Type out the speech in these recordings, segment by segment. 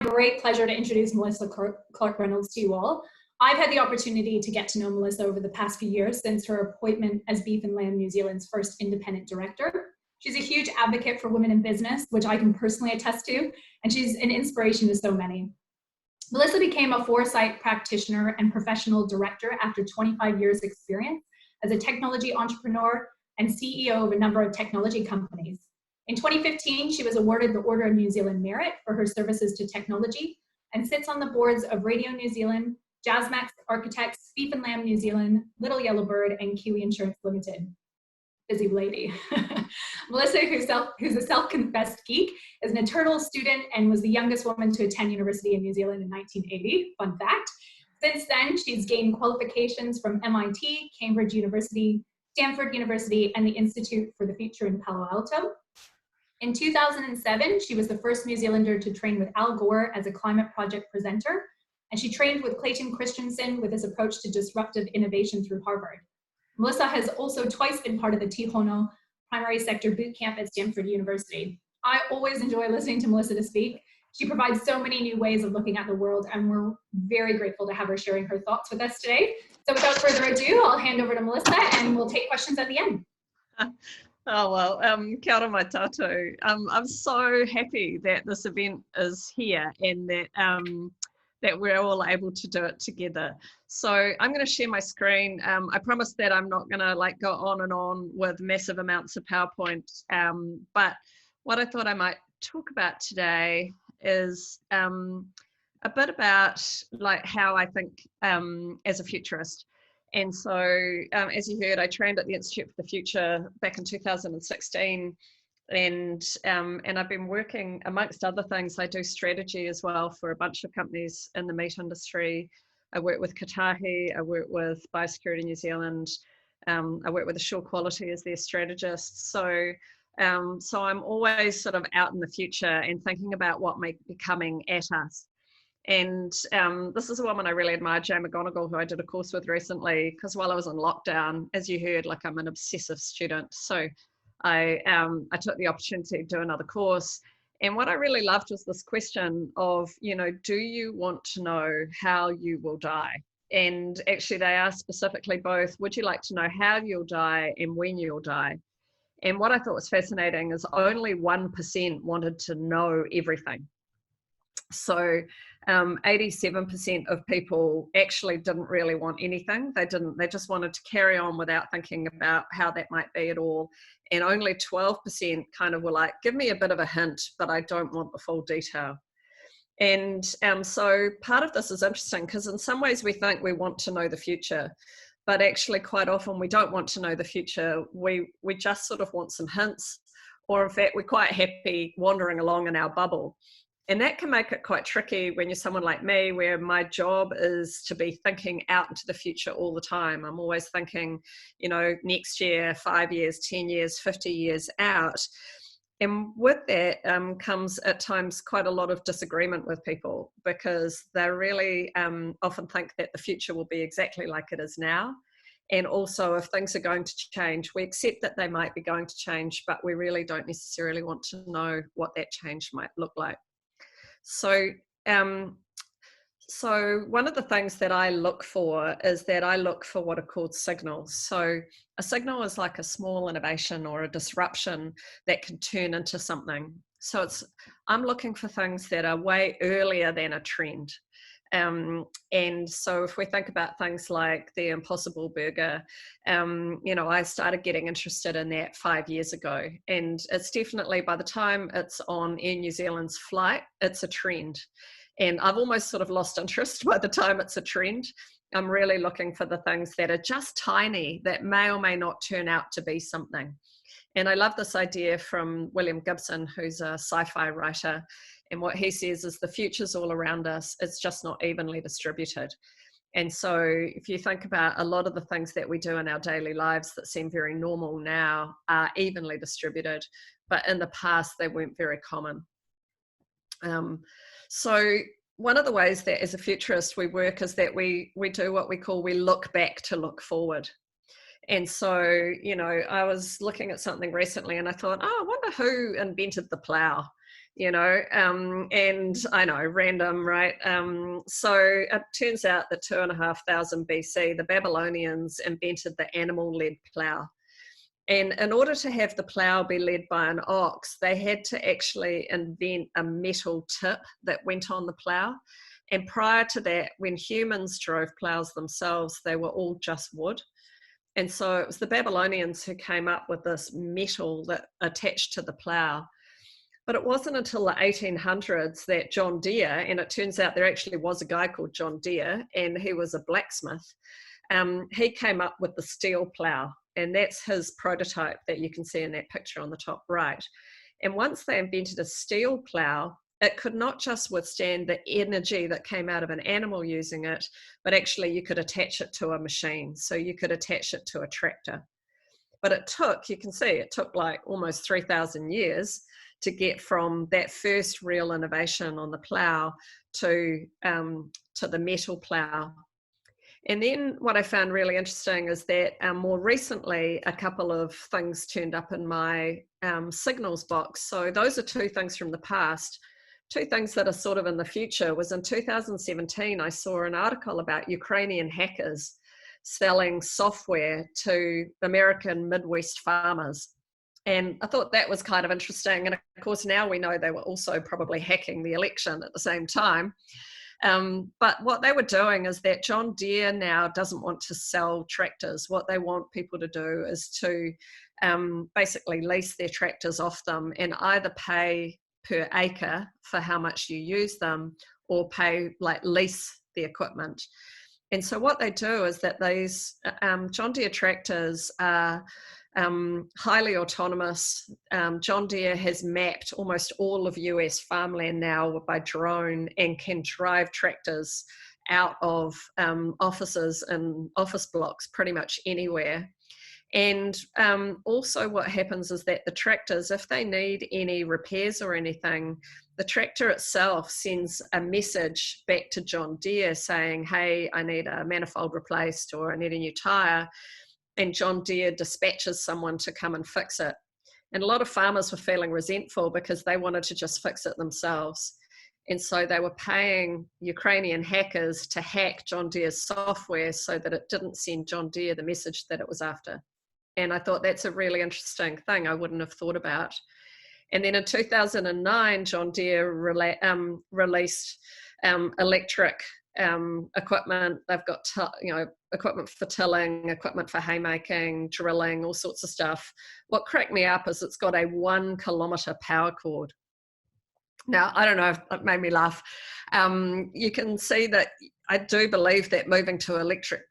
Great pleasure to introduce Melissa Clark Reynolds to you all. I've had the opportunity to get to know Melissa over the past few years since her appointment as Beef and Lamb New Zealand's first independent director. She's a huge advocate for women in business, which I can personally attest to, and she's an inspiration to so many. Melissa became a foresight practitioner and professional director after 25 years experience as a technology entrepreneur and CEO of a number of technology companies. In 2015, she was awarded the Order of New Zealand Merit for her services to technology and sits on the boards of Radio New Zealand, Jazzmax Architects, Beef and Lamb New Zealand, Little Yellow Bird, and Kiwi Insurance Limited. Busy lady. Melissa, who's a self-confessed geek, is an eternal student and was the youngest woman to attend university in New Zealand in 1980. Fun fact. Since then, she's gained qualifications from MIT, Cambridge University, Stanford University, and the Institute for the Future in Palo Alto. In 2007, she was the first New Zealander to train with Al Gore as a climate project presenter, and she trained with Clayton Christensen with his approach to disruptive innovation through Harvard. Melissa has also twice been part of the Tihono Primary Sector Boot Camp at Stanford University. I always enjoy listening to Melissa to speak. She provides so many new ways of looking at the world, and we're very grateful to have her sharing her thoughts with us today. So without further ado, I'll hand over to Melissa and we'll take questions at the end. Oh, well, kia ora mai tātou. I'm so happy that this event is here and that we're all able to do it together. So I'm going to share my screen. I promise that I'm not going to go on and on with massive amounts of PowerPoint. But what I thought I might talk about today is a bit about how I think as a futurist. And so, as you heard, I trained at the Institute for the Future back in 2016, and I've been working, amongst other things, I do strategy as well for a bunch of companies in the meat industry. I work with Katahi, I work with Biosecurity New Zealand, I work with Assure Quality as their strategist. So I'm always sort of out in the future and thinking about what might be coming at us. And this is a woman I really admire, Jay McGonigal, who I did a course with recently, because while I was in lockdown, as you heard, I'm an obsessive student. So I took the opportunity to do another course. And what I really loved was this question of, do you want to know how you will die? And actually they asked specifically both, would you like to know how you'll die and when you'll die? And what I thought was fascinating is only 1% wanted to know everything. So 87% of people actually didn't really want anything. They just wanted to carry on without thinking about how that might be at all. And only 12% kind of were like, give me a bit of a hint, but I don't want the full detail. And so part of this is interesting because in some ways we think we want to know the future, but actually quite often we don't want to know the future. We just sort of want some hints, or in fact, we're quite happy wandering along in our bubble. And that can make it quite tricky when you're someone like me, where my job is to be thinking out into the future all the time. I'm always thinking, next year, 5 years, 10 years, 50 years out. And with that comes at times quite a lot of disagreement with people, because they really often think that the future will be exactly like it is now. And also, if things are going to change, we accept that they might be going to change, but we really don't necessarily want to know what that change might look like. So one of the things that I look for is that I look for what are called signals. So a signal is like a small innovation or a disruption that can turn into something. So I'm looking for things that are way earlier than a trend. And so if we think about things like the Impossible Burger, I started getting interested in that 5 years ago, and it's definitely, by the time it's on Air New Zealand's flight, it's a trend. And I've almost sort of lost interest by the time it's a trend. I'm really looking for the things that are just tiny, that may or may not turn out to be something. And I love this idea from William Gibson, who's a sci-fi writer. And what he says is the future's all around us, it's just not evenly distributed. And so if you think about a lot of the things that we do in our daily lives that seem very normal now are evenly distributed, but in the past they weren't very common. So one of the ways that as a futurist we work is that we do what we look back to look forward. And so, I was looking at something recently and I thought, I wonder who invented the plow. you know, and I know, random, right? So it turns out that 2,500 BC, the Babylonians invented the animal-led plough. And in order to have the plough be led by an ox, they had to actually invent a metal tip that went on the plough. And prior to that, when humans drove ploughs themselves, they were all just wood. And so it was the Babylonians who came up with this metal that attached to the plough. But it wasn't until the 1800s that John Deere, and it turns out there actually was a guy called John Deere, and he was a blacksmith, he came up with the steel plough. And that's his prototype that you can see in that picture on the top right. And once they invented a steel plough, it could not just withstand the energy that came out of an animal using it, but actually you could attach it to a machine. So you could attach it to a tractor. But it took, you can see, it took like almost 3,000 years to get from that first real innovation on the plough to the metal plough. And then what I found really interesting is that more recently, a couple of things turned up in my signals box. So those are two things from the past. Two things that are sort of in the future was in 2017, I saw an article about Ukrainian hackers selling software to American Midwest farmers. And I thought that was kind of interesting. And of course, now we know they were also probably hacking the election at the same time. But what they were doing is that John Deere now doesn't want to sell tractors. What they want people to do is to basically lease their tractors off them and either pay per acre for how much you use them or pay, like, lease the equipment. And so what they do is that these John Deere tractors are highly autonomous. John Deere has mapped almost all of US farmland now by drone and can drive tractors out of offices and office blocks pretty much anywhere. And also what happens is that the tractors, if they need any repairs or anything, the tractor itself sends a message back to John Deere saying, hey, I need a manifold replaced or I need a new tire. And John Deere dispatches someone to come and fix it. And a lot of farmers were feeling resentful because they wanted to just fix it themselves. And so they were paying Ukrainian hackers to hack John Deere's software so that it didn't send John Deere the message that it was after. And I thought that's a really interesting thing I wouldn't have thought about. And then in 2009, John Deere released electric equipment. They've got equipment for tilling, equipment for haymaking, drilling, all sorts of stuff. What cracked me up is it's got a 1 kilometre power cord. Now, I don't know if it made me laugh. You can see that I do believe that moving to electric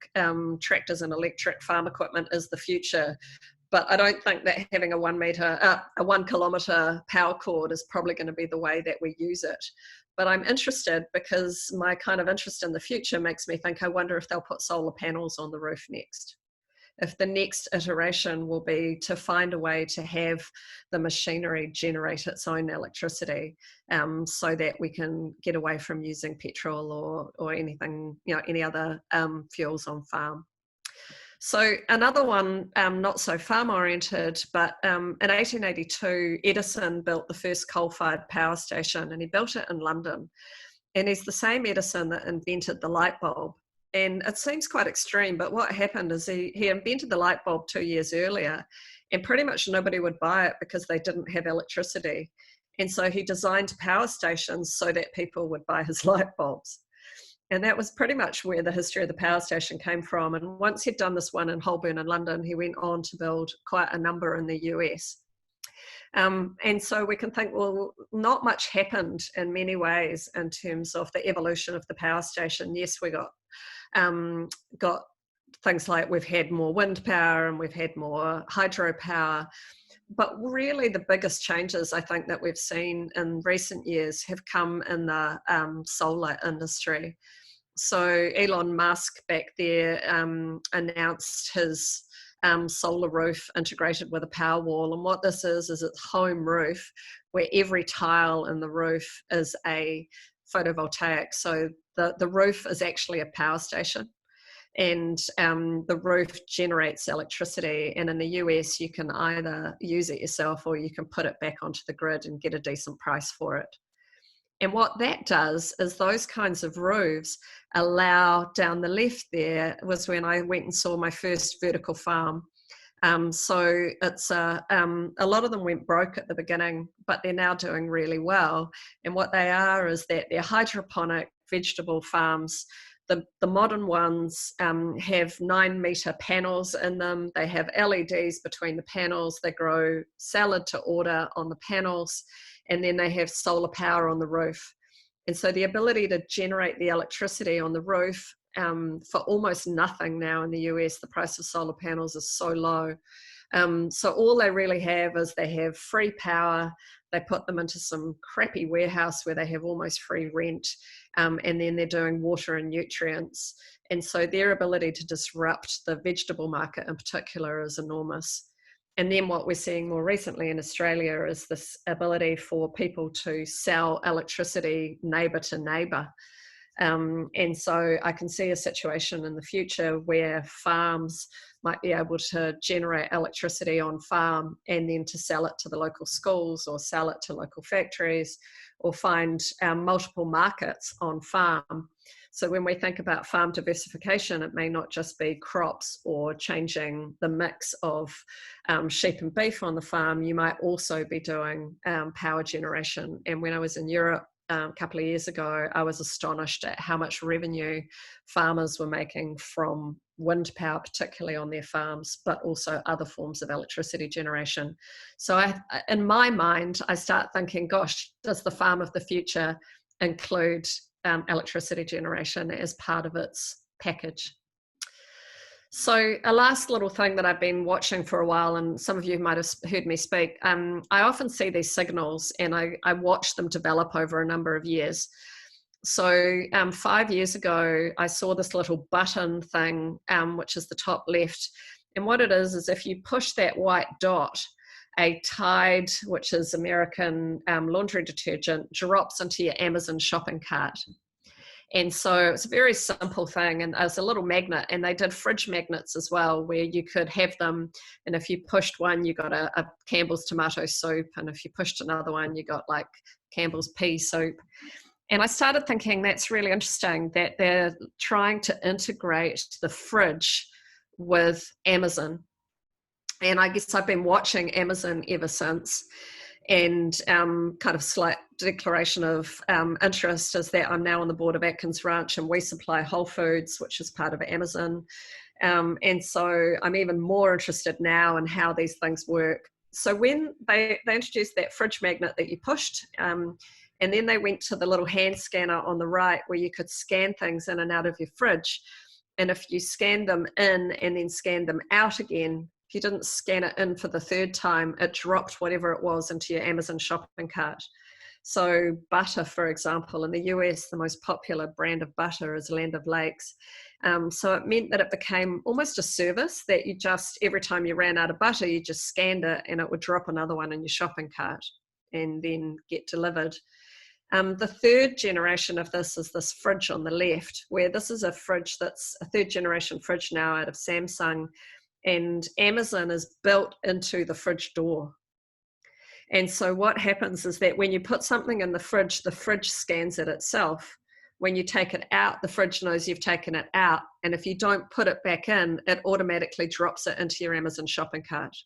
tractors and electric farm equipment is the future. But I don't think that having a 1 kilometre power cord is probably going to be the way that we use it. But I'm interested because my kind of interest in the future makes me think, I wonder if they'll put solar panels on the roof next. If the next iteration will be to find a way to have the machinery generate its own electricity, so that we can get away from using petrol or anything, any other fuels on farm. So another one, not so farm oriented, but in 1882, Edison built the first coal-fired power station, and he built it in London. And he's the same Edison that invented the light bulb. And it seems quite extreme, but what happened is he invented the light bulb 2 years earlier, and pretty much nobody would buy it because they didn't have electricity. And so he designed power stations so that people would buy his light bulbs. And that was pretty much where the history of the power station came from. And once he'd done this one in Holborn in London, he went on to build quite a number in the US. And so we can think, well, not much happened in many ways in terms of the evolution of the power station. Yes, we got things like we've had more wind power and we've had more hydropower. But really the biggest changes I think that we've seen in recent years have come in the solar industry. So Elon Musk back there announced his solar roof integrated with a power wall. And what this is it's home roof where every tile in the roof is a photovoltaic. So the roof is actually a power station. and the roof generates electricity. And in the US, you can either use it yourself or you can put it back onto the grid and get a decent price for it. And what that does is those kinds of roofs allow, down the left there was when I went and saw my first vertical farm. So it's a lot of them went broke at the beginning, but they're now doing really well. And what they are is that they're hydroponic vegetable farms. The modern ones have 9-meter panels in them. They have LEDs between the panels. They grow salad to order on the panels, and then they have solar power on the roof. And so the ability to generate the electricity on the roof for almost nothing now in the US, the price of solar panels is so low. So all they really have is they have free power. They put them into some crappy warehouse where they have almost free rent, and then they're doing water and nutrients. And so their ability to disrupt the vegetable market in particular is enormous. And then what we're seeing more recently in Australia is this ability for people to sell electricity neighbour to neighbour. And so I can see a situation in the future where farms might be able to generate electricity on farm and then to sell it to the local schools or sell it to local factories or find multiple markets on farm. So when we think about farm diversification, it may not just be crops or changing the mix of sheep and beef on the farm. You might also be doing power generation. And when I was in Europe a couple of years ago, I was astonished at how much revenue farmers were making from wind power, particularly on their farms, but also other forms of electricity generation. So in my mind, I start thinking, gosh, does the farm of the future include electricity generation as part of its package? So a last little thing that I've been watching for a while, and some of you might have heard me speak, I often see these signals and I watch them develop over a number of years. So 5 years ago, I saw this little button thing, which is the top left. And what it is if you push that white dot, a Tide, which is American laundry detergent, drops into your Amazon shopping cart. And so it's a very simple thing, and it's a little magnet, and they did fridge magnets as well, where you could have them, and if you pushed one, you got a Campbell's tomato soup, and if you pushed another one, you got like Campbell's pea soup. And I started thinking that's really interesting that they're trying to integrate the fridge with Amazon. And I guess I've been watching Amazon ever since. And kind of slight declaration of interest is that I'm now on the board of Atkins Ranch, and we supply Whole Foods, which is part of Amazon. And so I'm even more interested now in how these things work. So when they introduced that fridge magnet that you pushed, and then they went to the little hand scanner on the right where you could scan things in and out of your fridge. And if you scanned them in and then scanned them out again, if you didn't scan it in for the third time, it dropped whatever it was into your Amazon shopping cart. So butter, for example, in the US, the most popular brand of butter is Land O'Lakes. So it meant that it became almost a service that you just, every time you ran out of butter, you just scanned it and it would drop another one in your shopping cart and then get delivered. The third generation of this is this fridge on the left, where this is a fridge that's a third generation fridge now out of Samsung. And Amazon is built into the fridge door. And so what happens is that when you put something in the fridge scans it itself. When you take it out, the fridge knows you've taken it out. And if you don't put it back in, it automatically drops it into your Amazon shopping cart.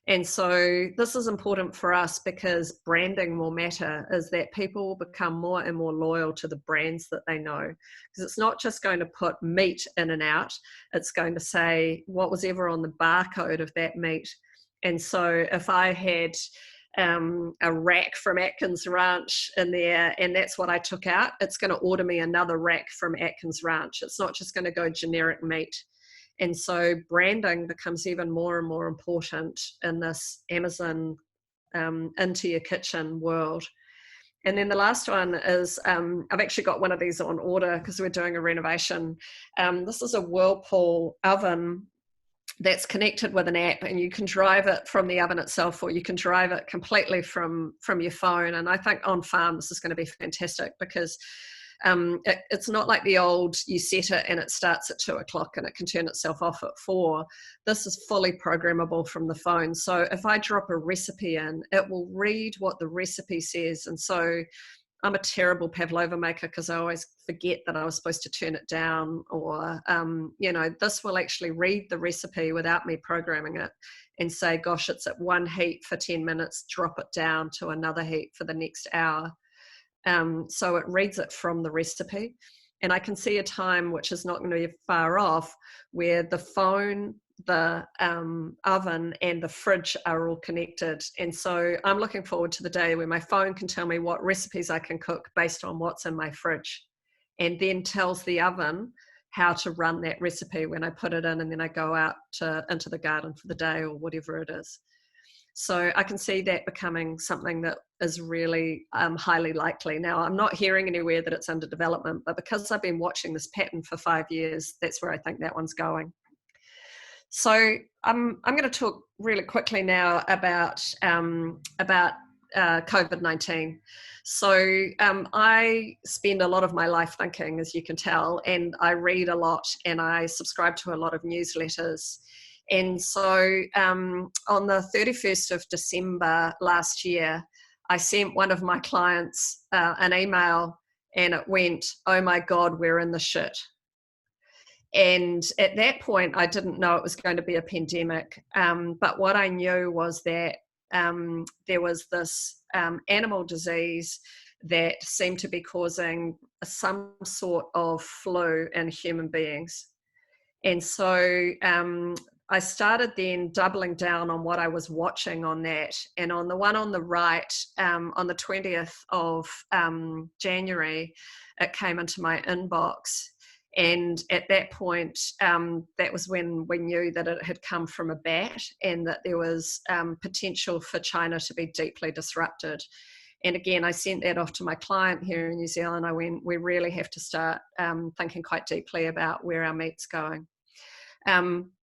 And so this is important for us because branding will matter, is that people will become more and more loyal to the brands that they know. Because it's not just going to put meat in and out, it's going to say what was ever on the barcode of that meat. And so if I had a rack from Atkins Ranch in there and that's what I took out, it's going to order me another rack from Atkins Ranch. It's not just going to go generic meat. And so branding becomes even more and more important in this Amazon into your kitchen world. And then the last one is, I've actually got one of these on order because we're doing a renovation. This is a Whirlpool oven that's connected with an app, and you can drive it from the oven itself, or you can drive it completely from your phone. And I think on farm, this is going to be fantastic because It's not like the old, you set it and it starts at 2 o'clock and it can turn itself off at 4. This is fully programmable from the phone. So if I drop a recipe in, it will read what the recipe says. And so I'm a terrible pavlova maker because I always forget that I was supposed to turn it down, or, this will actually read the recipe without me programming it and say, gosh, it's at one heat for 10 minutes, drop it down to another heat for the next hour. So it reads it from the recipe. And I can see a time, which is not going to be far off, where the phone, the oven and the fridge are all connected. And so I'm looking forward to the day where my phone can tell me what recipes I can cook based on what's in my fridge, and then tells the oven how to run that recipe when I put it in, and then I go out into the garden for the day or whatever it is. So I can see that becoming something that is really highly likely. Now, I'm not hearing anywhere that it's under development, but because I've been watching this pattern for 5 years, that's where I think that one's going. So I'm going to talk really quickly now about COVID-19. So I spend a lot of my life thinking, as you can tell, and I read a lot and I subscribe to a lot of newsletters. And so on the 31st of December last year, I sent one of my clients an email, and it went, "Oh my God, we're in the shit." And at that point, I didn't know it was going to be a pandemic. But what I knew was that there was this animal disease that seemed to be causing some sort of flu in human beings. And so I started then doubling down on what I was watching on that. And on the one on the right, on the 20th of January, it came into my inbox. And at that point, that was when we knew that it had come from a bat, and that there was potential for China to be deeply disrupted. And again, I sent that off to my client here in New Zealand. I went, we really have to start thinking quite deeply about where our meat's going.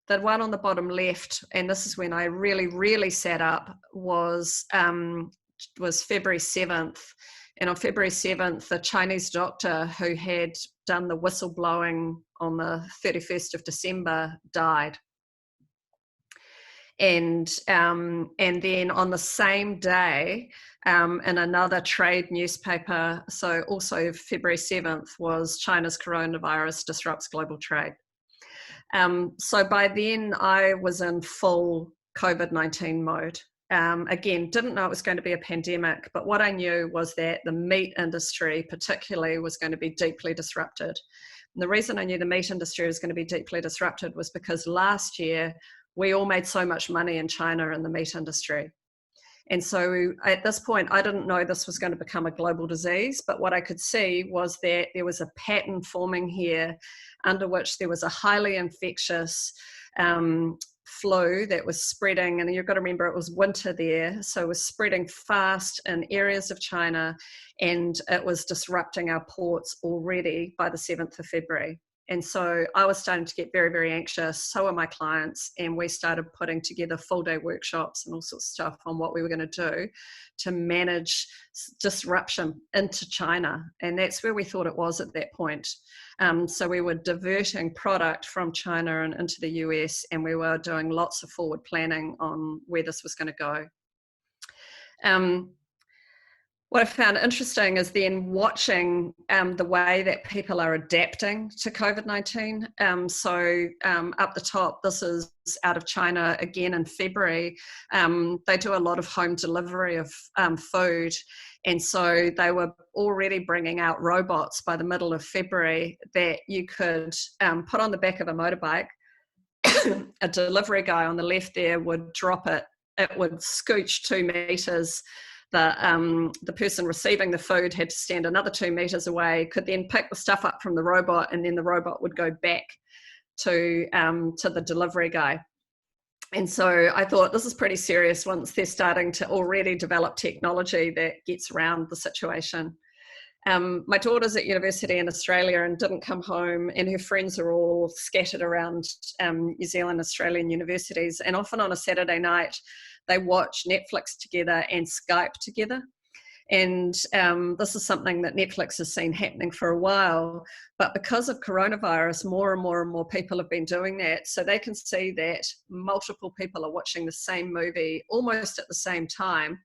The one on the bottom left, and this is when I really sat up, was February 7th. And on February 7th, the Chinese doctor who had done the whistleblowing on the 31st of December died. And then on the same day, in another trade newspaper, so also February 7th, was China's coronavirus disrupts global trade. So by then I was in full COVID-19 mode. Again, didn't know it was going to be a pandemic, but what I knew was that the meat industry particularly was going to be deeply disrupted. And the reason I knew the meat industry was going to be deeply disrupted was because last year we all made so much money in China in the meat industry. And so at this point, I didn't know this was going to become a global disease, but what I could see was that there was a pattern forming here under which there was a highly infectious flu that was spreading, and you've got to remember it was winter there, so it was spreading fast in areas of China, and it was disrupting our ports already by the 7th of February. And so I was starting to get very anxious, so were my clients, and we started putting together full day workshops and all sorts of stuff on what we were going to do to manage disruption into China. And that's where we thought it was at that point. So we were diverting product from China and into the US, and we were doing lots of forward planning on where this was going to go. What I found interesting is then watching the way that people are adapting to COVID-19. So up the top, this is out of China again in February. They do a lot of home delivery of food. And so they were already bringing out robots by the middle of February that you could put on the back of a motorbike. A delivery guy on the left there would drop it. It would scooch 2 meters. The person receiving the food had to stand another 2 meters away, could then pick the stuff up from the robot, and then the robot would go back to the delivery guy. And so I thought, this is pretty serious once they're starting to already develop technology that gets around the situation. My daughter's at university in Australia and didn't come home, and her friends are all scattered around New Zealand, Australian universities, and often on a Saturday night, they watch Netflix together and Skype together. And this is something that Netflix has seen happening for a while. But because of coronavirus, more and more and more people have been doing that. So they can see that multiple people are watching the same movie almost at the same time.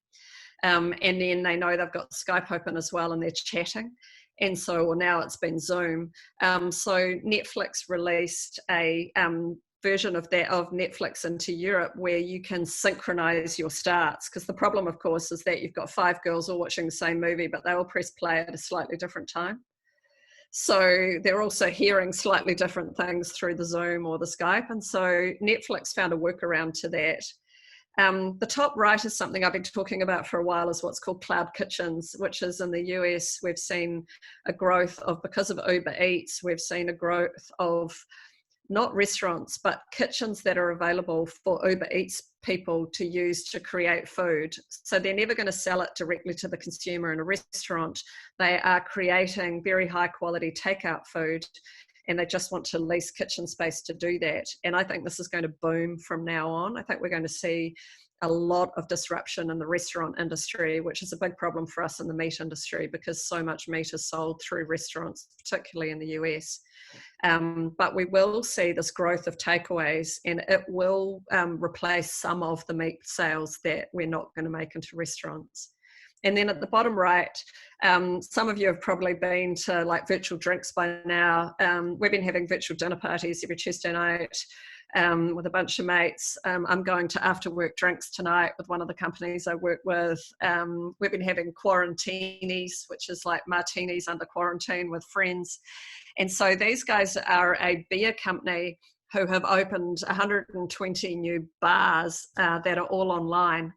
And then they know they've got Skype open as well and they're chatting. And so, well, now it's been Zoom. So Netflix released a version of that of Netflix into Europe where you can synchronize your starts, because the problem of course is that you've got 5 girls all watching the same movie but they all press play at a slightly different time, so they're also hearing slightly different things through the Zoom or the Skype. And so Netflix found a workaround to that. The top right is something I've been talking about for a while, is what's called cloud kitchens, which is in the US. We've seen a growth of, because of Uber Eats, we've seen a growth of not restaurants, but kitchens that are available for Uber Eats people to use to create food. So they're never going to sell it directly to the consumer in a restaurant. They are creating very high quality takeout food, and they just want to lease kitchen space to do that. And I think this is going to boom from now on. I think we're going to see a lot of disruption in the restaurant industry, which is a big problem for us in the meat industry because so much meat is sold through restaurants, particularly in the US. But we will see this growth of takeaways, and it will replace some of the meat sales that we're not going to make into restaurants. And then at the bottom right, some of you have probably been to like virtual drinks by now. We've been having virtual dinner parties every Tuesday night with a bunch of mates. I'm going to after work drinks tonight with one of the companies I work with. We've been having quarantinis, which is like martinis under quarantine with friends. And so these guys are a beer company who have opened 120 new bars that are all online.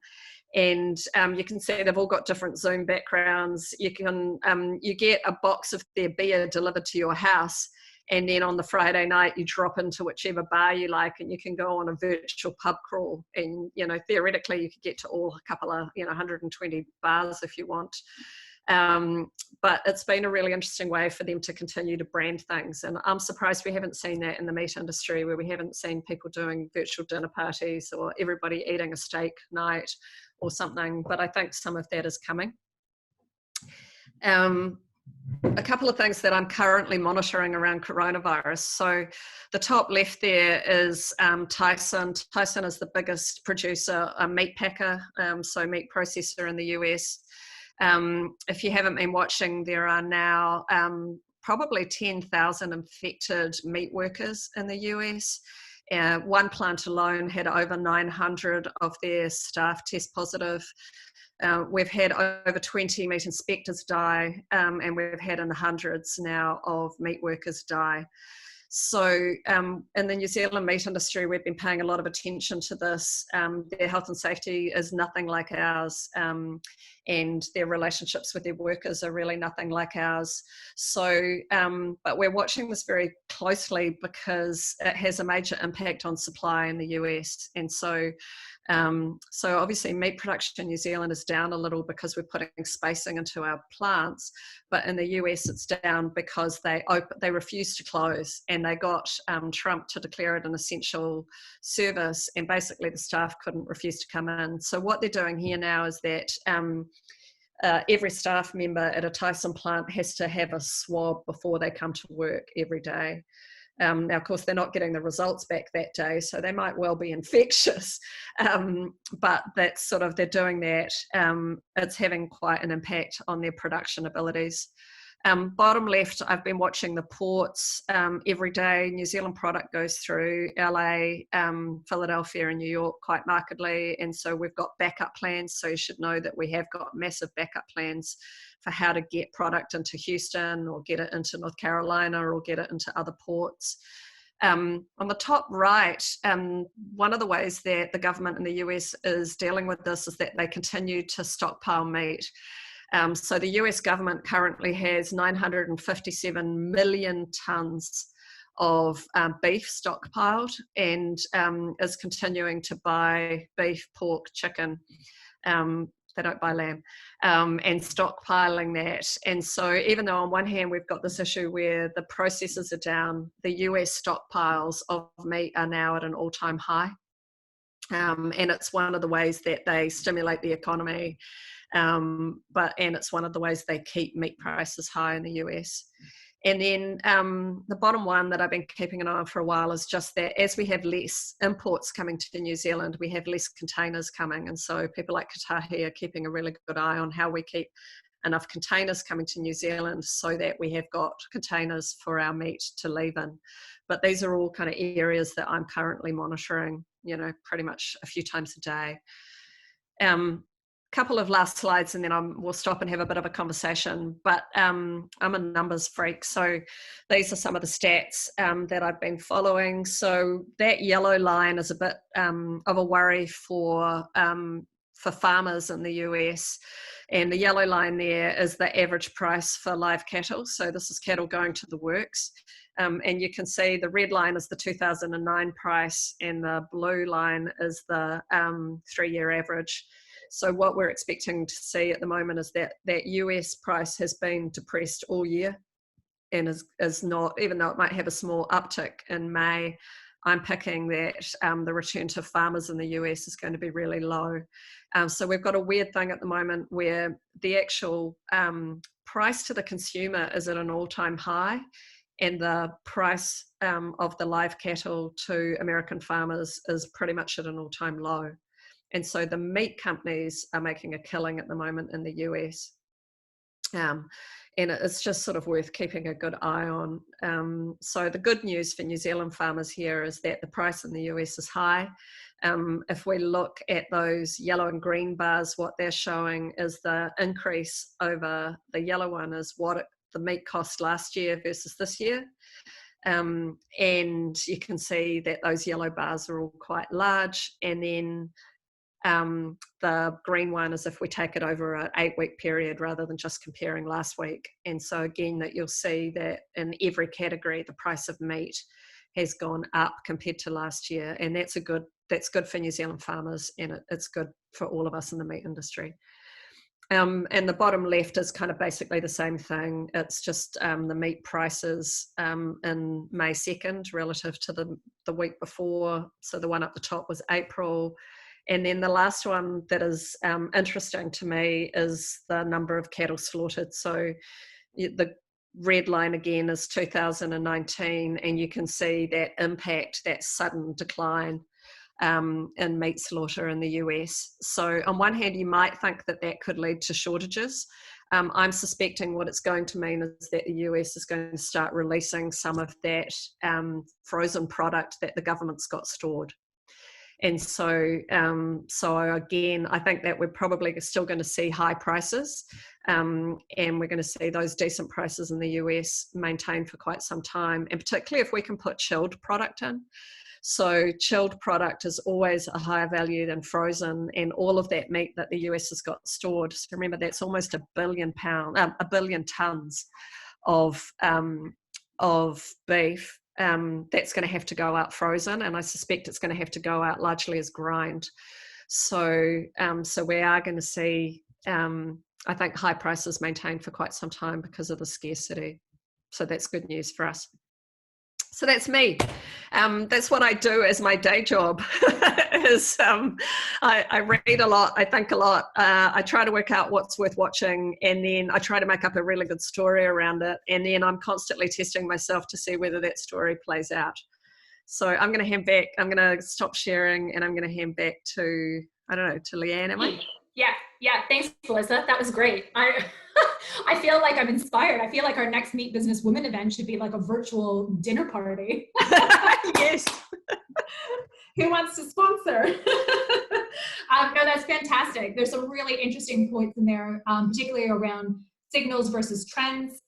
And you can see they've all got different Zoom backgrounds. You can you get a box of their beer delivered to your house, and then on the Friday night you drop into whichever bar you like, and you can go on a virtual pub crawl. And theoretically you could get to all a couple of 120 bars if you want. But it's been a really interesting way for them to continue to brand things. And I'm surprised we haven't seen that in the meat industry, where we haven't seen people doing virtual dinner parties or everybody eating a steak night or something. But I think some of that is coming. A couple of things that I'm currently monitoring around coronavirus. So the top left there is Tyson. Tyson is the biggest producer, a meat packer, so meat processor in the US. If you haven't been watching, there are now probably 10,000 infected meat workers in the US. One plant alone had over 900 of their staff test positive. We've had over 20 meat inspectors die, and we've had in the hundreds now of meat workers die. So in the New Zealand meat industry, we've been paying a lot of attention to this. Their health and safety is nothing like ours, and their relationships with their workers are really nothing like ours. So, but we're watching this very closely because it has a major impact on supply in the US. And so obviously meat production in New Zealand is down a little because we're putting spacing into our plants, but in the US it's down because they refused to close, and they got Trump to declare it an essential service, and basically the staff couldn't refuse to come in. So what they're doing here now is that every staff member at a Tyson plant has to have a swab before they come to work every day. Now, of course, they're not getting the results back that day, so they might well be infectious, but that's sort of, they're doing that. It's having quite an impact on their production abilities. Bottom left, I've been watching the ports every day. New Zealand product goes through LA, Philadelphia and New York quite markedly, and so we've got backup plans. So you should know that we have got massive backup plans for how to get product into Houston or get it into North Carolina or get it into other ports. On the top right, one of the ways that the government in the US is dealing with this is that they continue to stockpile meat. So the US government currently has 957 million tonnes of beef stockpiled, and is continuing to buy beef, pork, chicken. They don't buy lamb, and stockpiling that. And so even though on one hand we've got this issue where the processors are down, the US stockpiles of meat are now at an all-time high. And it's one of the ways that they stimulate the economy, and it's one of the ways they keep meat prices high in the US. And then the bottom one that I've been keeping an eye on for a while is just that as we have less imports coming to New Zealand, we have less containers coming. And so people like Katahi are keeping a really good eye on how we keep enough containers coming to New Zealand so that we have got containers for our meat to leave in. But these are all kind of areas that I'm currently monitoring, you know, pretty much a few times a day. Couple of last slides and then we'll stop and have a bit of a conversation, but I'm a numbers freak, so these are some of the stats that I've been following. So that yellow line is a bit of a worry for farmers in the US, and the yellow line there is the average price for live cattle. So this is cattle going to the works, and you can see the red line is the 2009 price and the blue line is the 3-year average. So what we're expecting to see at the moment is that US price has been depressed all year and is not, even though it might have a small uptick in May, I'm picking that the return to farmers in the US is going to be really low. So we've got a weird thing at the moment where the actual price to the consumer is at an all-time high, and the price of the live cattle to American farmers is pretty much at an all-time low. And so the meat companies are making a killing at the moment in the US. And it's just sort of worth keeping a good eye on. So the good news for New Zealand farmers here is that the price in the US is high. If we look at those yellow and green bars, what they're showing is the increase over the yellow one is what the meat cost last year versus this year. And you can see that those yellow bars are all quite large. And then the green one is if we take it over an 8-week period rather than just comparing last week. And so again, that you'll see that in every category, the price of meat has gone up compared to last year. And that's good for New Zealand farmers, and it's good for all of us in the meat industry. And the bottom left is kind of basically the same thing. It's just the meat prices in May 2nd relative to the week before. So the one up the top was April. And then the last one that is interesting to me is the number of cattle slaughtered. So the red line again is 2019, and you can see that impact, that sudden decline in meat slaughter in the US. So on one hand, you might think that that could lead to shortages. I'm suspecting what it's going to mean is that the US is going to start releasing some of that frozen product that the government's got stored. And so again, I think that we're probably still going to see high prices, and we're going to see those decent prices in the US maintained for quite some time, and particularly if we can put chilled product in. So chilled product is always a higher value than frozen, and all of that meat that the US has got stored. So remember, that's almost a billion tons of beef. That's going to have to go out frozen, and I suspect it's going to have to go out largely as grind. So we are going to see, I think, high prices maintained for quite some time because of the scarcity. So that's good news for us. So that's me. That's what I do as my day job. I read a lot, I think a lot. I try to work out what's worth watching, and then I try to make up a really good story around it. And then I'm constantly testing myself to see whether that story plays out. So I'm going to hand back. I'm going to stop sharing, and I'm going to hand back to, I don't know, to Leanne, am I? Yeah. Thanks, Melissa. That was great. I feel like I'm inspired. I feel like our next Meat Business Women event should be like a virtual dinner party. Yes. Who wants to sponsor? No, that's fantastic. There's some really interesting points in there, particularly around signals versus trends.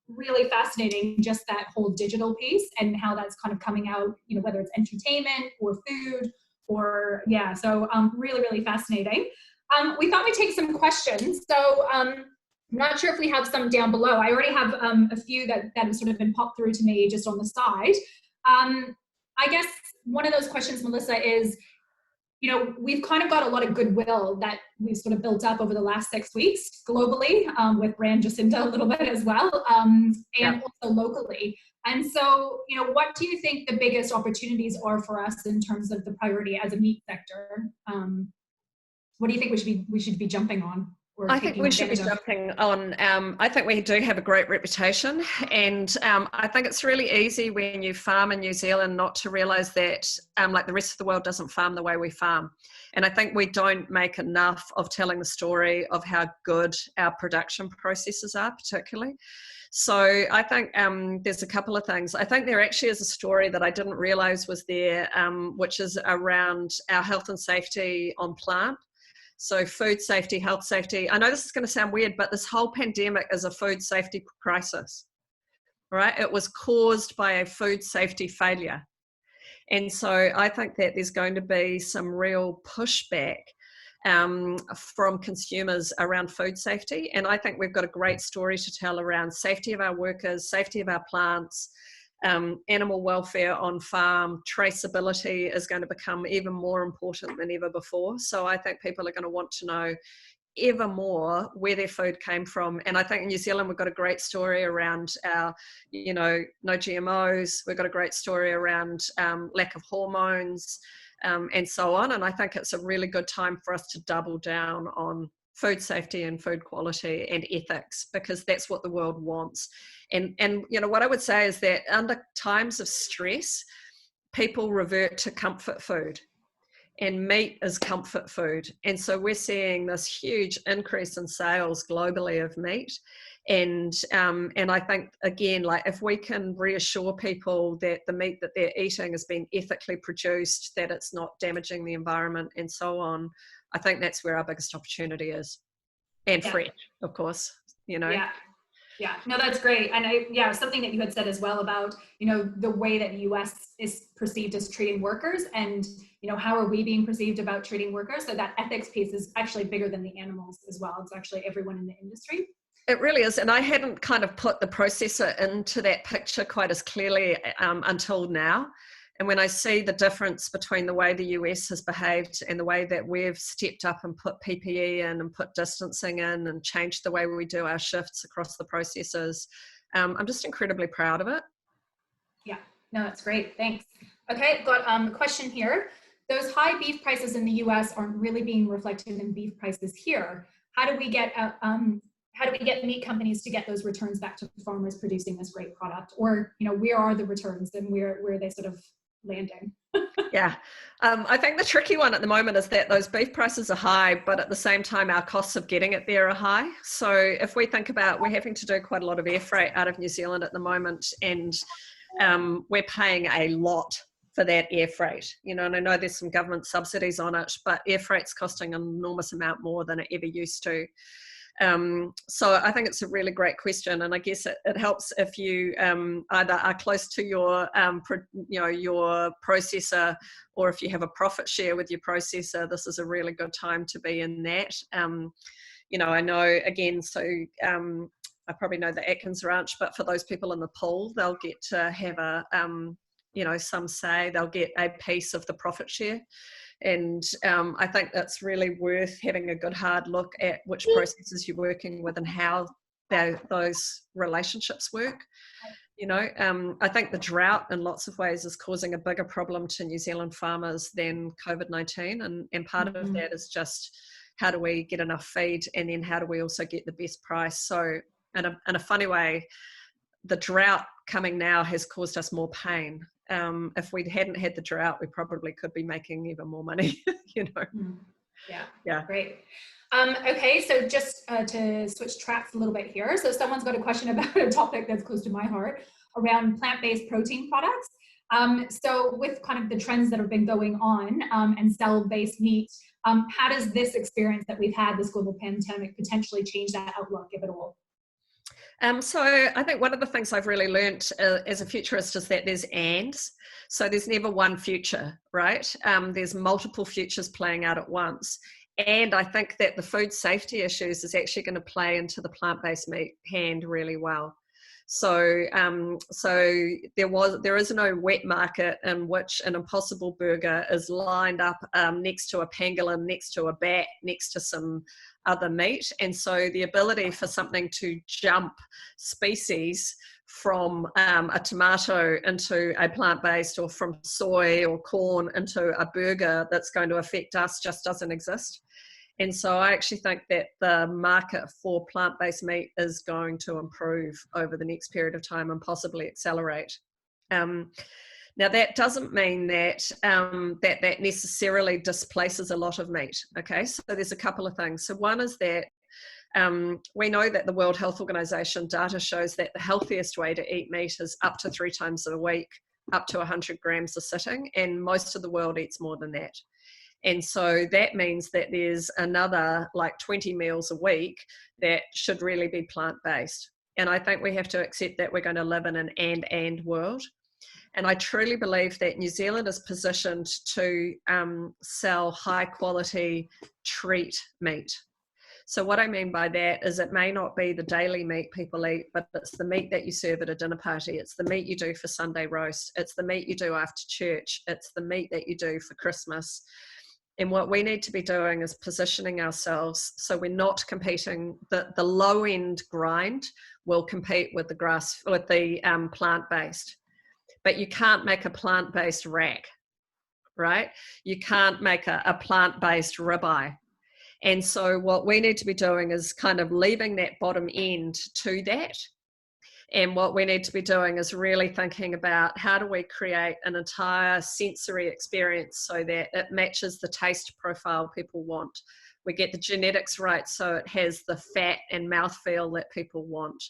Really fascinating, just that whole digital piece and how that's kind of coming out, you know, whether it's entertainment or food or, yeah, so really, really fascinating. We thought we'd take some questions. So I'm not sure if we have some down below. I already have a few that have sort of been popped through to me just on the side. I guess one of those questions, Melissa, is you know, we've kind of got a lot of goodwill that we've sort of built up over the last 6 weeks globally, with brand Jacinta a little bit as well, and also locally. And so, you know, what do you think the biggest opportunities are for us in terms of the priority as a meat sector? What do you think we should be jumping on? Or I think we should be jumping on. I think we do have a great reputation, and I think it's really easy when you farm in New Zealand not to realise that like the rest of the world doesn't farm the way we farm. And I think we don't make enough of telling the story of how good our production processes are, particularly. So I think there's a couple of things. I think there actually is a story that I didn't realise was there, which is around our health and safety on plant. So food safety, health safety. I know this is going to sound weird, but this whole pandemic is a food safety crisis, right? It was caused by a food safety failure. And so I think that there's going to be some real pushback from consumers around food safety. And I think we've got a great story to tell around safety of our workers, safety of our plants, animal welfare on farm. Traceability is going to become even more important than ever before. So I think people are going to want to know ever more where their food came from. And I think in New Zealand, we've got a great story around our, you know, no GMOs. We've got a great story around lack of hormones and so on. And I think it's a really good time for us to double down on food safety and food quality and ethics, because that's what the world wants. And you know, what I would say is that under times of stress, people revert to comfort food, and meat is comfort food. And so we're seeing this huge increase in sales globally of meat. And I think, again, like if we can reassure people that the meat that they're eating has been ethically produced, that it's not damaging the environment and so on, I think that's where our biggest opportunity is. And fresh, of course, you know. Yeah, no, that's great. And something that you had said as well about, you know, the way that the US is perceived as treating workers, and, you know, how are we being perceived about treating workers? So that ethics piece is actually bigger than the animals as well. It's actually everyone in the industry. It really is. And I hadn't kind of put the processor into that picture quite as clearly until now. And when I see the difference between the way the US has behaved and the way that we've stepped up and put PPE in and put distancing in and changed the way we do our shifts across the processes, I'm just incredibly proud of it. Yeah, no, that's great. Thanks. Okay, I've got a question here. Those high beef prices in the US aren't really being reflected in beef prices here. How do we get meat companies to get those returns back to farmers producing this great product? Or, you know, where are the returns and where are they sort of landing? Yeah, I think the tricky one at the moment is that those beef prices are high, but at the same time, our costs of getting it there are high. So if we think about, we're having to do quite a lot of air freight out of New Zealand at the moment, and we're paying a lot for that air freight, you know, and I know there's some government subsidies on it, but air freight's costing an enormous amount more than it ever used to. So I think it's a really great question, and I guess it helps if you either are close to your your processor, or if you have a profit share with your processor. This is a really good time to be in that. You know, I know, again, so I probably know the Atkins Ranch, but for those people in the pool, they'll get to have a some say. They'll get a piece of the profit share. And I think that's really worth having a good hard look at which processes you're working with and how those relationships work. You know, I think the drought in lots of ways is causing a bigger problem to New Zealand farmers than COVID-19. And part of that is just, how do we get enough feed, and then how do we also get the best price? So in a funny way, the drought coming now has caused us more pain. If we hadn't had the drought, we probably could be making even more money, you know. Yeah, great. Okay, so just to switch tracks a little bit here. So someone's got a question about a topic that's close to my heart around plant-based protein products. So with kind of the trends that have been going on and cell-based meat, how does this experience that we've had, this global pandemic, potentially change that outlook, if at all? So I think one of the things I've really learnt as a futurist is that there's ands. So there's never one future, right? There's multiple futures playing out at once. And I think that the food safety issues is actually going to play into the plant-based meat hand really well. So there is no wet market in which an Impossible Burger is lined up next to a pangolin, next to a bat, next to some other meat. And so the ability for something to jump species from a tomato into a plant-based, or from soy or corn into a burger that's going to affect us, just doesn't exist. And so I actually think that the market for plant-based meat is going to improve over the next period of time and possibly accelerate. Now, that doesn't mean that that necessarily displaces a lot of meat, okay? So there's a couple of things. So one is that we know that the World Health Organization data shows that the healthiest way to eat meat is up to 3 times a week, up to 100 grams a sitting, and most of the world eats more than that. And so that means that there's another like 20 meals a week that should really be plant-based. And I think we have to accept that we're going to live in an and world. And I truly believe that New Zealand is positioned to sell high quality treat meat. So what I mean by that is it may not be the daily meat people eat, but it's the meat that you serve at a dinner party. It's the meat you do for Sunday roast. It's the meat you do after church. It's the meat that you do for Christmas. And what we need to be doing is positioning ourselves so we're not competing. The low end grind will compete with the plant-based, but you can't make a plant-based rack, right? You can't make a plant-based ribeye. And so what we need to be doing is kind of leaving that bottom end to that. And what we need to be doing is really thinking about how do we create an entire sensory experience so that it matches the taste profile people want. We get the genetics right so it has the fat and mouthfeel that people want.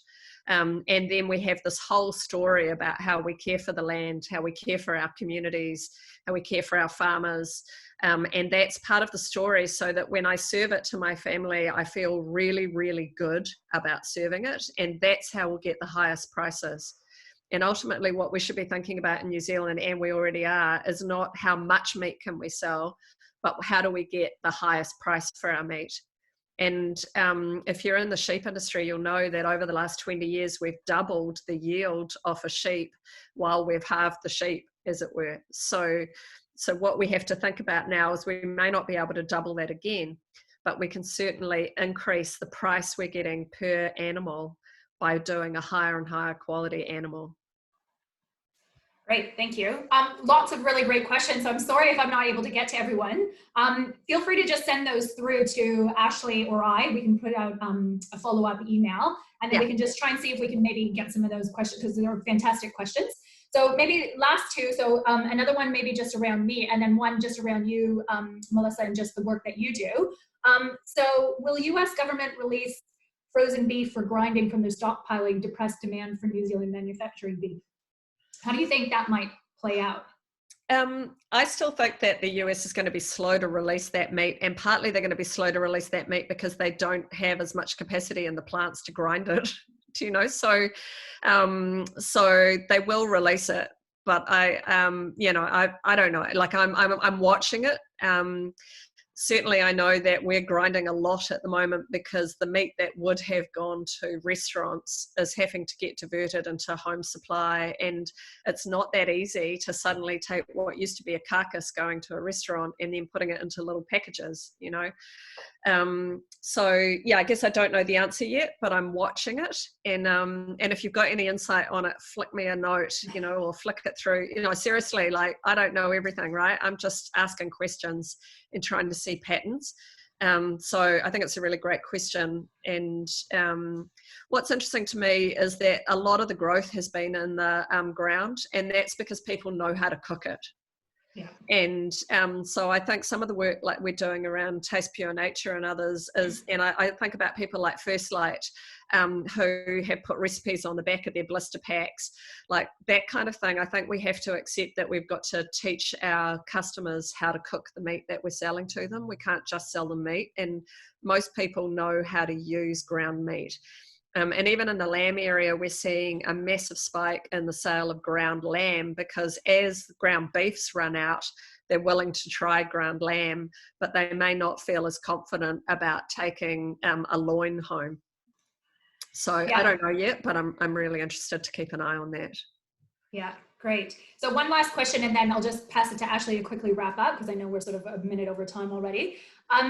And then we have this whole story about how we care for the land, how we care for our communities, how we care for our farmers. And that's part of the story, so that when I serve it to my family, I feel really, really good about serving it. And that's how we'll get the highest prices. And ultimately what we should be thinking about in New Zealand, and we already are, is not how much meat can we sell, but how do we get the highest price for our meat. And if you're in the sheep industry, you'll know that over the last 20 years, we've doubled the yield off a sheep while we've halved the sheep, as it were. So what we have to think about now is we may not be able to double that again, but we can certainly increase the price we're getting per animal by doing a higher and higher quality animal. Great, thank you. Lots of really great questions. So I'm sorry if I'm not able to get to everyone. Feel free to just send those through to Ashley or I. We can put out a follow-up email, and then we can just try and see if we can maybe get some of those questions, because they're fantastic questions. So maybe last two, so another one maybe just around me, and then one just around you, Melissa, and just the work that you do. So will US government release frozen beef for grinding from their stockpiling depressed demand for New Zealand manufacturing beef? How do you think that might play out? I still think that the US is going to be slow to release that meat, and partly they're going to be slow to release that meat because they don't have as much capacity in the plants to grind it. You know, so they will release it, but I don't know. Like I'm watching it. Certainly I know that we're grinding a lot at the moment because the meat that would have gone to restaurants is having to get diverted into home supply, and it's not that easy to suddenly take what used to be a carcass going to a restaurant and then putting it into little packages, you know. So yeah, I guess I don't know the answer yet, but I'm watching it, and if you've got any insight on it, flick me a note, you know, or flick it through. You know, seriously, like I don't know everything, right? I'm just asking questions and trying to see patterns. So I think it's a really great question. And what's interesting to me is that a lot of the growth has been in the ground, and that's because people know how to cook it. Yeah. And so I think some of the work like we're doing around Taste Pure Nature and others is, and I think about people like First Light, who have put recipes on the back of their blister packs, like that kind of thing. I think we have to accept that we've got to teach our customers how to cook the meat that we're selling to them. We can't just sell them meat, and most people know how to use ground meat. And even in the lamb area, we're seeing a massive spike in the sale of ground lamb, because as ground beefs run out, they're willing to try ground lamb, but they may not feel as confident about taking a loin home. So Yeah. I don't know yet, but I'm really interested to keep an eye on that. Yeah, great. So one last question, and then I'll just pass it to Ashley to quickly wrap up, because I know we're sort of a minute over time already.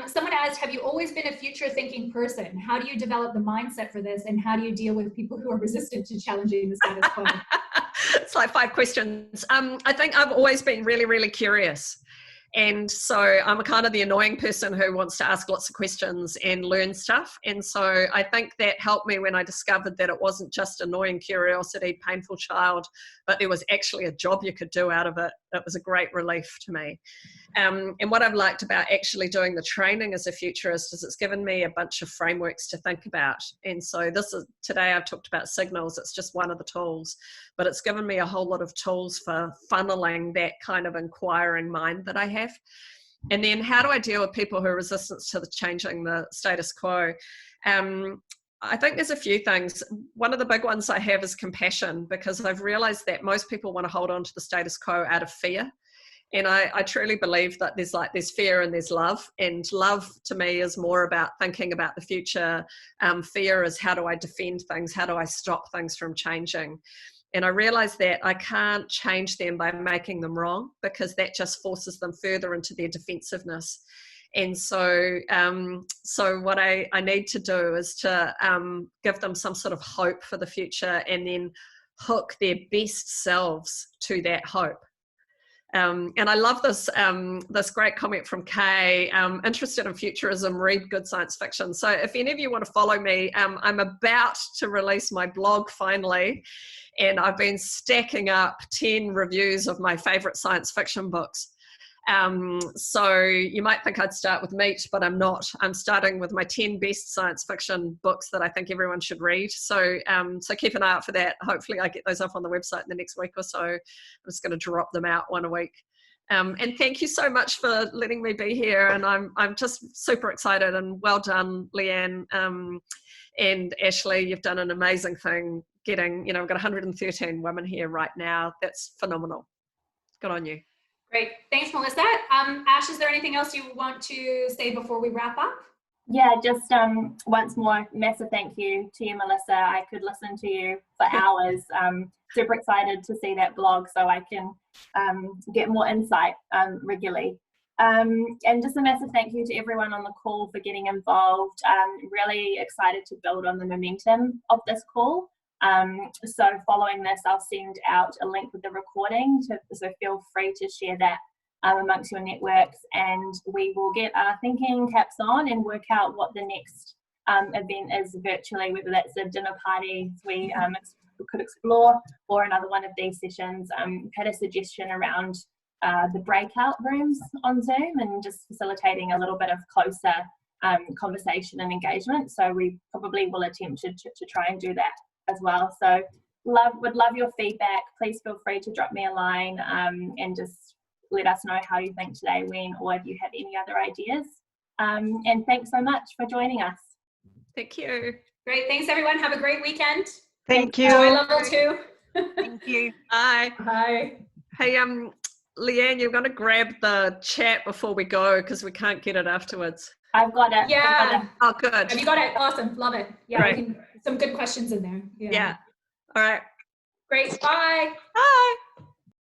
Someone asked, have you always been a future thinking person? How do you develop the mindset for this? And how do you deal with people who are resistant to challenging the status quo? It's like 5 questions. I think I've always been really, really curious. And so I'm a kind of the annoying person who wants to ask lots of questions and learn stuff. And so I think that helped me when I discovered that it wasn't just annoying curiosity, painful child, but there was actually a job you could do out of it. It was a great relief to me. And what I've liked about actually doing the training as a futurist is it's given me a bunch of frameworks to think about. And so today I've talked about signals. It's just one of the tools, but it's given me a whole lot of tools for funneling that kind of inquiring mind that I have. And then how do I deal with people who are resistant to changing the status quo? I think there's a few things. One of the big ones I have is compassion, because I've realized that most people want to hold on to the status quo out of fear. And I truly believe that there's fear and there's love. And love to me is more about thinking about the future. Fear is, how do I defend things? How do I stop things from changing? And I realized that I can't change them by making them wrong, because that just forces them further into their defensiveness. And so what I need to do is to give them some sort of hope for the future, and then hook their best selves to that hope. And I love this great comment from Kay. Interested in futurism, read good science fiction. So if any of you want to follow me, I'm about to release my blog finally, and I've been stacking up 10 reviews of my favorite science fiction books. So you might think I'd start with meat, but I'm not. I'm starting with my 10 best science fiction books that I think everyone should read. So keep an eye out for that. Hopefully I get those up on the website in the next week or so. I'm just going to drop them out one a week. And thank you so much for letting me be here. And I'm just super excited, and well done, Leanne. And Ashley, you've done an amazing thing getting, we've got 113 women here right now. That's phenomenal. Good on you. Great. Thanks, Melissa. Ash, is there anything else you want to say before we wrap up? Yeah, just once more, massive thank you to you, Melissa. I could listen to you for hours. Super excited to see that blog so I can get more insight regularly. And just a massive thank you to everyone on the call for getting involved. Really excited to build on the momentum of this call. So following this, I'll send out a link with the recording, so feel free to share that amongst your networks, and we will get our thinking caps on and work out what the next event is virtually, whether that's a dinner party we could explore, or another one of these sessions. Had a suggestion around the breakout rooms on Zoom, and just facilitating a little bit of closer conversation and engagement. So we probably will attempt to try and do that as well. So would love your feedback. Please feel free to drop me a line and just let us know how you think today went, or if you have any other ideas. And thanks so much for joining us. Thank you. Great. Thanks, everyone. Have a great weekend. Thank you. Enjoy level 2. Thank you. Bye. Bye. Hey, Leanne, you're going to grab the chat before we go, because we can't get it afterwards. I've got it. Yeah. Oh, good. Have you got it? Awesome. Love it. Yeah. Some good questions in there. Yeah. All right. Great. Bye. Bye.